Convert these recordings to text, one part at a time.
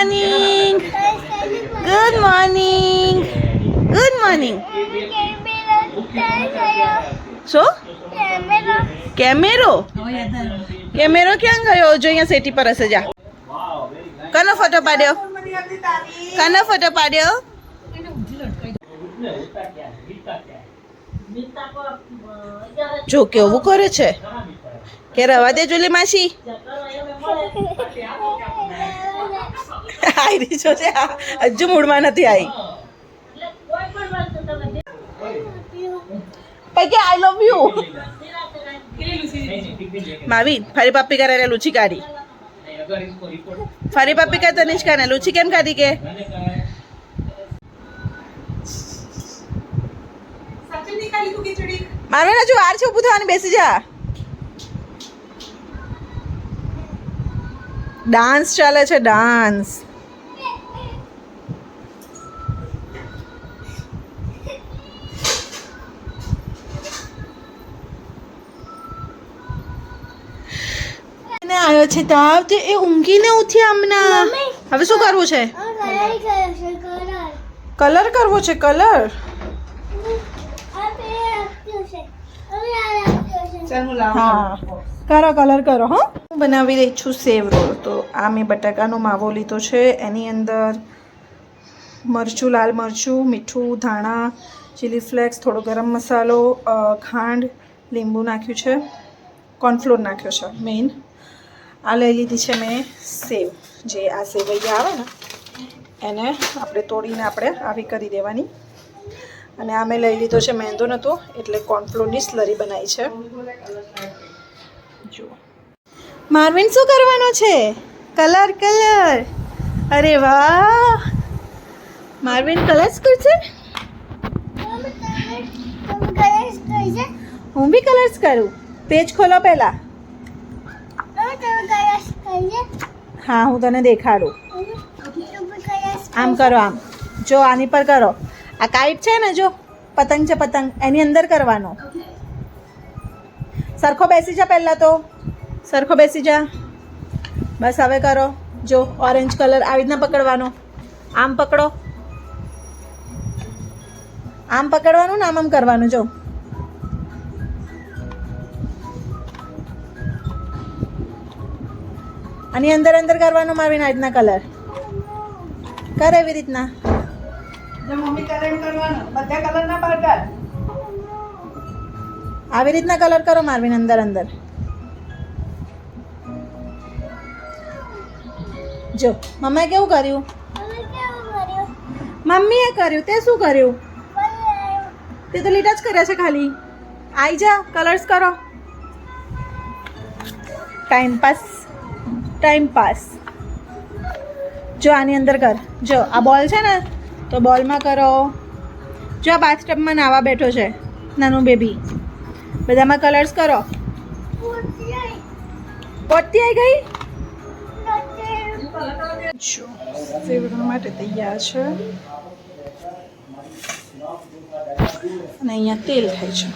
Morning. Good morning. Good morning. શું? કેમેરો. કેમેરો ક્યાં ગયો? જો અહીંયા સેટી પર હશે. જા. કનો ફોટો પાડ્યો? કનો ફોટો પાડ્યો? જો કેવું કરે છે કે રવા દે જોલી માસી. આઈ રહી છો છે હજુ મૂડમાં નથી આવી. પૈકી આઈ લવ યુ. માવી ફરી પપ્પી કરે લુચી કાઢી. ફરી પપ્પી કે તનિષ્કા ને લુચી કેમ કાઢી કે? મારે હજુ વાર છે ઊભું થવાની. બેસી જા. ડાન્સ ચાલે છે ડાન્સ. આવ્યો છે તાવ તે એ ઊંઘીને ઉઠ્યા હમણાં. હવે શું કરવું છે? કલર કરવો છે. કલર હા કરો કલર કરો. હા હું બનાવી રહી છું સેવ રોલ. તો આ મેં બટાકાનો માવો લીધો છે. એની અંદર મરચું, લાલ મરચું, મીઠું, ધાણા, ચીલી ફ્લેક્સ, થોડો ગરમ મસાલો, ખાંડ, લીંબુ નાખ્યું છે, કોર્નફ્લોર નાખ્યો છે મેઇન. આ લઈ લીધી છે મેં સેવ. જે આ સેવૈયા આવે ને એને આપણે તોડીને આપણે આવી કરી દેવાની. અને આ મેં લઈ લીધો છે મેંદો નહોતો એટલે કોર્નફ્લોરની સ્લરી બનાવી છે. જુઓ માર્વિન શું કરવાનો છે? Colour colour. અરે વાહ માર્વિન કલર્સ કરશે. હું બી કલર્સ કરું. પેજ ખોલો પહેલા. હા હું તને દેખાડું. આમ કરો. આમ જો આની પર કરો. આ કાઈટ છે ને જો પતંગ છે પતંગ એની અંદર કરવાનો. સરખો બેસી જા પહેલાં તો. સરખો બેસી જા. બસ હવે કરો. જો ઓરેન્જ કલર આવી રીતના પકડવાનો. આમ પકડો. આમ પકડવાનું ને આમ કરવાનું. જો આની અંદર અંદર કરવાનું માર્વિન. આ રીતના કલર કર. એવી રીતના મમ્મી કલર કરવાનો. બધા કલર ના બહાર કર. આવી રીતના કલર કરો માર્વિન. અંદર અંદર જો મમ્મીએ કેવું કર્યું? મમ્મીએ કર્યું. તે શું કર્યું? તે તો લીટા જ કર્યા છે ખાલી. આઈ જા કલર્સ કરો. Time pass. Time pass. જો આની અંદર કર. જો આ બોલ છે ને તો બોલમાં કરો. જો આ બાથટબમાં નાવા બેઠો છે નાનું બેબી. બધામાં કલર્સ કરો. પોતી આવી ગઈ. જો સેવવા માટે તૈયાર છે. અને અહીંયા તેલ થાય છે.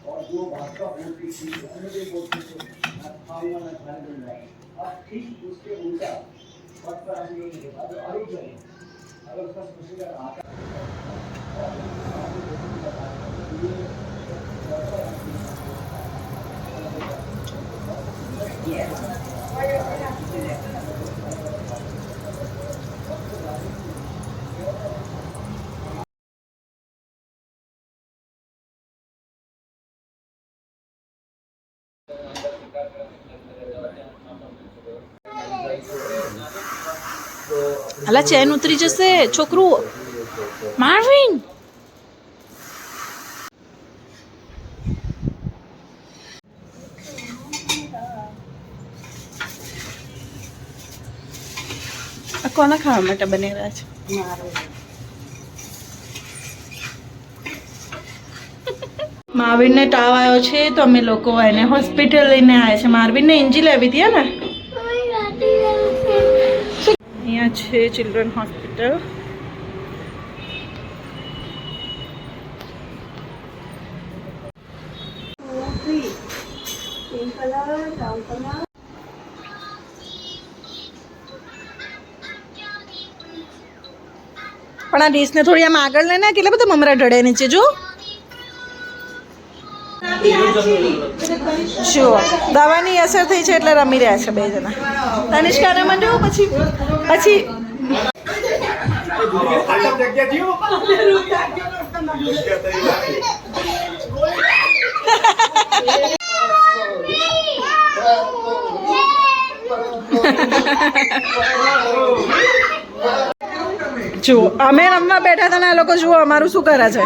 और जो भाजपा बोलती थी उसमें भी बोलती थी ठीक उसके उल्टा पट पर आने के बाद आरोप है अगर उसका स्पष्टीकरण आता અલા ચેન ઉતરી જશે છોકરું. માર્વિન કોના ખાવા માટે બની રહ્યા છે? મારવીનને તાવ આવ્યો છે તો અમે લોકો એને હોસ્પિટલ લઈને આવ્યા છે. મારવીનને ઇન્જી લેવી હતી ને. અહીંયા છે ચિલ્ડ્રન હોસ્પિટલ. પણ આ ડીશને થોડી આમ આગળ લઈને કેટલા બધા મમરા ઢળે નીચે જો. જો દવાની અસર થઈ છે એટલે રમી રહ્યા છે બે જણા. તનિષ્કાને મંડ્યો પછી જો અમે રમવા બેઠા હતા ને આ લોકો જુઓ અમારું શું કરે છે.